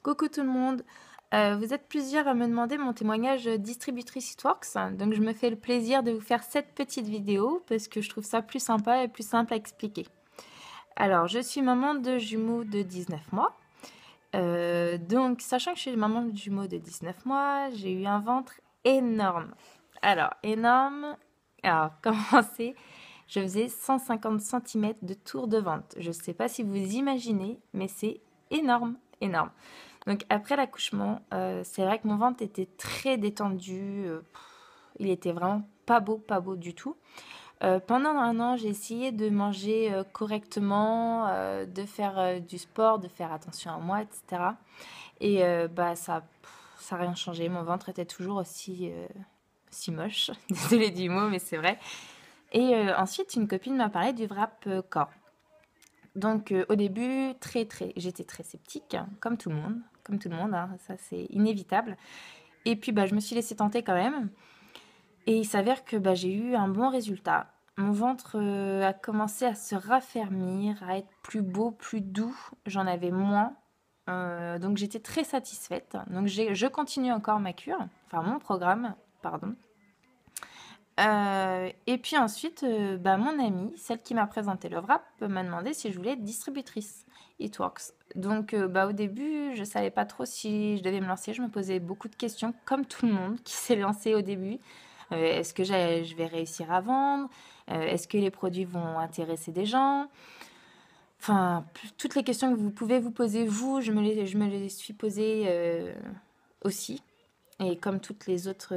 Coucou tout le monde. Vous êtes plusieurs à me demander mon témoignage distributrice Itworks, donc je me fais le plaisir de vous faire cette petite vidéo parce que je trouve ça plus sympa et plus simple à expliquer. Alors, je suis maman de jumeaux de 19 mois. Donc, sachant que je suis maman de jumeaux de 19 mois, j'ai eu un ventre énorme. Alors, énorme. Alors, commencer, je faisais 150 cm de tour de ventre. Je ne sais pas si vous imaginez, mais c'est énorme, énorme. Donc après l'accouchement, c'est vrai que mon ventre était très détendu. Il était vraiment pas beau du tout. Pendant un an, j'ai essayé de manger correctement, de faire du sport, de faire attention à moi, etc. Et ça n'a rien changé. Mon ventre était toujours aussi moche. Désolée du mot, mais c'est vrai. Et ensuite, une copine m'a parlé du wrap corps. Donc au début, j'étais très sceptique, hein, comme tout le monde, hein, ça c'est inévitable. Et puis je me suis laissée tenter quand même. Et il s'avère que j'ai eu un bon résultat. Mon ventre a commencé à se raffermir, à être plus beau, plus doux. J'en avais moins. Donc j'étais très satisfaite. Donc je continue encore ma cure, enfin mon programme, pardon. Et puis ensuite, mon amie, celle qui m'a présenté le wrap, m'a demandé si je voulais être distributrice Itworks. Donc au début, je savais pas trop si je devais me lancer. Je me posais beaucoup de questions, comme tout le monde qui s'est lancé au début. Est-ce que je vais réussir à vendre? Est-ce que les produits vont intéresser des gens? Enfin, toutes les questions que vous pouvez vous poser, vous, je me les suis posées aussi. Et comme tous les autres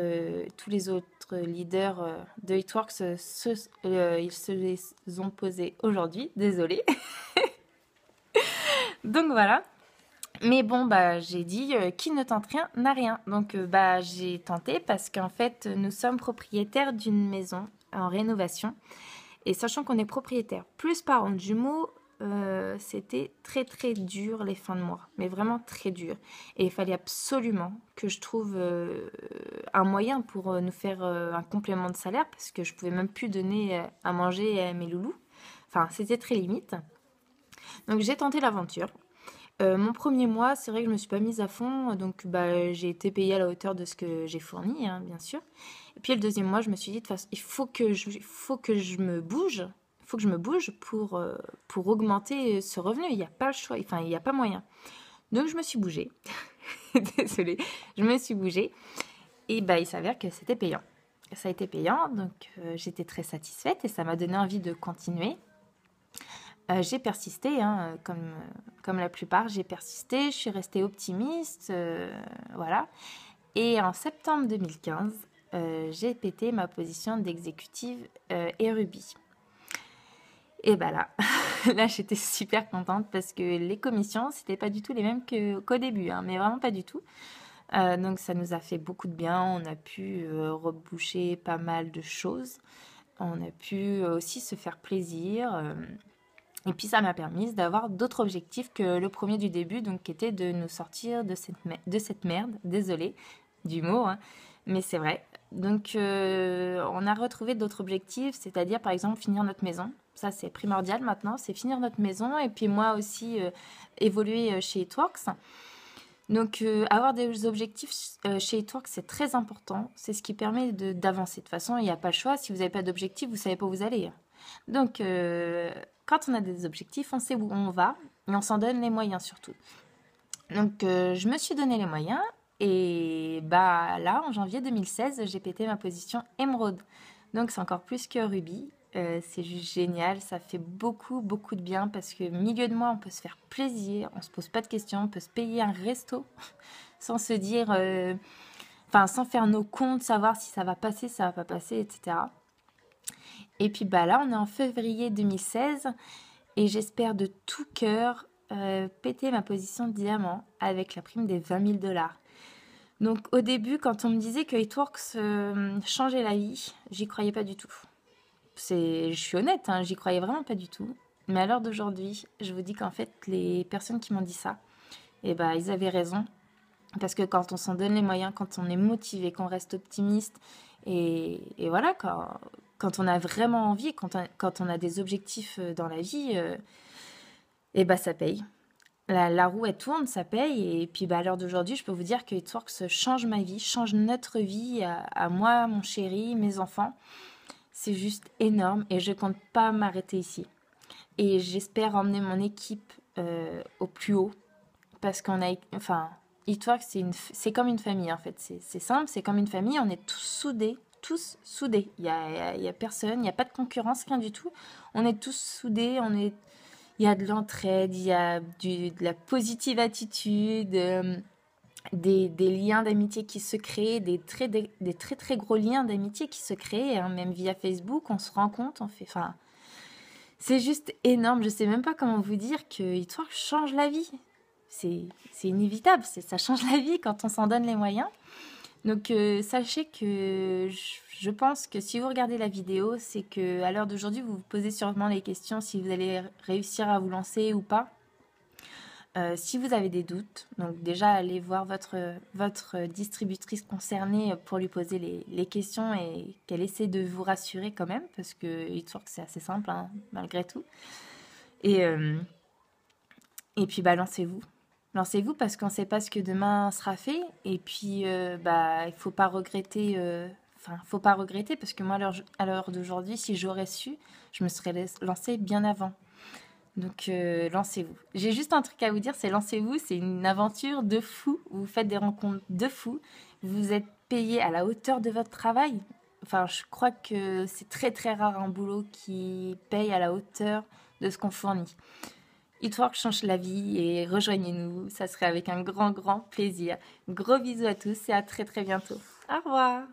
leaders de Hitworks, ils se les ont posés aujourd'hui. Désolée. Donc voilà. Mais bon, j'ai dit qui ne tente rien n'a rien. Donc j'ai tenté parce qu'en fait, nous sommes propriétaires d'une maison en rénovation. Et sachant qu'on est propriétaire plus parents de jumeaux, c'était très dur les fins de mois, mais vraiment très dur. Et il fallait absolument que je trouve un moyen pour nous faire un complément de salaire parce que je pouvais même plus donner à manger à mes loulous. Enfin, c'était très limite. Donc j'ai tenté l'aventure. Mon premier mois, c'est vrai que je me suis pas mise à fond, donc j'ai été payée à la hauteur de ce que j'ai fourni, hein, bien sûr. Et puis le deuxième mois, je me suis dit, de toute façon, il faut que je me bouge, pour augmenter ce revenu. Il n'y a pas le choix, enfin, il n'y a pas moyen. Donc je me suis bougée. Désolée, je me suis bougée. Et il s'avère que c'était payant. Ça a été payant, donc j'étais très satisfaite et ça m'a donné envie de continuer. J'ai persisté, hein, comme la plupart, j'ai persisté, je suis restée optimiste, voilà. Et en septembre 2015, j'ai pété ma position d'exécutive et Ruby. Et là, là j'étais super contente parce que les commissions, c'était pas du tout les mêmes qu'au début, hein, mais vraiment pas du tout. Donc ça nous a fait beaucoup de bien, on a pu reboucher pas mal de choses, on a pu aussi se faire plaisir. Et puis ça m'a permis d'avoir d'autres objectifs que le premier du début, donc qui était de nous sortir de cette merde, désolée du mot, hein, mais c'est vrai. Donc on a retrouvé d'autres objectifs, c'est-à-dire par exemple finir notre maison. Ça c'est primordial maintenant, c'est finir notre maison et puis moi aussi évoluer chez Itworks. Donc avoir des objectifs chez Itworks c'est très important, c'est ce qui permet d'avancer. De toute façon il n'y a pas le choix, si vous n'avez pas d'objectif vous ne savez pas où vous allez. Donc, quand on a des objectifs, on sait où on va et on s'en donne les moyens surtout. Donc, je me suis donné les moyens et là, en janvier 2016, j'ai pété ma position émeraude. Donc, c'est encore plus que Ruby. C'est juste génial, ça fait beaucoup de bien parce que milieu de mois, on peut se faire plaisir, on se pose pas de questions, on peut se payer un resto sans se dire, sans faire nos comptes, savoir si ça va passer, ça va pas passer, etc. Et puis là, on est en février 2016 et j'espère de tout cœur péter ma position de diamant avec la prime des 20 000 $. Donc au début, quand on me disait que Hitworks changeait la vie, j'y croyais pas du tout. Je suis honnête, hein, j'y croyais vraiment pas du tout. Mais à l'heure d'aujourd'hui, je vous dis qu'en fait, les personnes qui m'ont dit ça, ils avaient raison. Parce que quand on s'en donne les moyens, quand on est motivé, qu'on reste optimiste, et voilà, quand on a vraiment envie, quand on a des objectifs dans la vie, ça paye. la roue, elle tourne, ça paye. Et puis, bah, à l'heure d'aujourd'hui, je peux vous dire que It Works change ma vie, change notre vie, à moi, mon chéri, mes enfants. C'est juste énorme et je compte pas m'arrêter ici. Et j'espère emmener mon équipe au plus haut parce qu'on a, enfin, It Works, c'est comme une famille en fait. C'est simple, c'est comme une famille. On est tous soudés, tous soudés. Il y a personne, il n'y a pas de concurrence, rien du tout. On est tous soudés, il y a de l'entraide, il y a de la positive attitude, des liens d'amitié qui se créent, des très très gros liens d'amitié qui se créent, hein, même via Facebook, on se rend compte, enfin, c'est juste énorme. Je sais même pas comment vous dire que It Works change la vie. C'est inévitable, ça change la vie quand on s'en donne les moyens. Donc sachez que je pense que si vous regardez la vidéo, c'est que à l'heure d'aujourd'hui, vous vous posez sûrement les questions si vous allez réussir à vous lancer ou pas. Si vous avez des doutes, donc déjà allez voir votre distributrice concernée pour lui poser les questions et qu'elle essaie de vous rassurer quand même, parce que It Works c'est assez simple, hein, malgré tout. Et, et puis bah lancez-vous. Lancez-vous parce qu'on ne sait pas ce que demain sera fait. Et puis bah il faut pas regretter. Faut pas regretter parce que moi à l'heure d'aujourd'hui, si j'aurais su, je me serais lancée bien avant. Donc lancez-vous. J'ai juste un truc à vous dire, c'est lancez-vous, c'est une aventure de fou. Vous faites des rencontres de fou. Vous êtes payé à la hauteur de votre travail. Enfin, je crois que c'est très très rare un boulot qui paye à la hauteur de ce qu'on fournit. It Works change la vie et rejoignez-nous, ça serait avec un grand grand plaisir. Gros bisous à tous et à très très bientôt. Au revoir.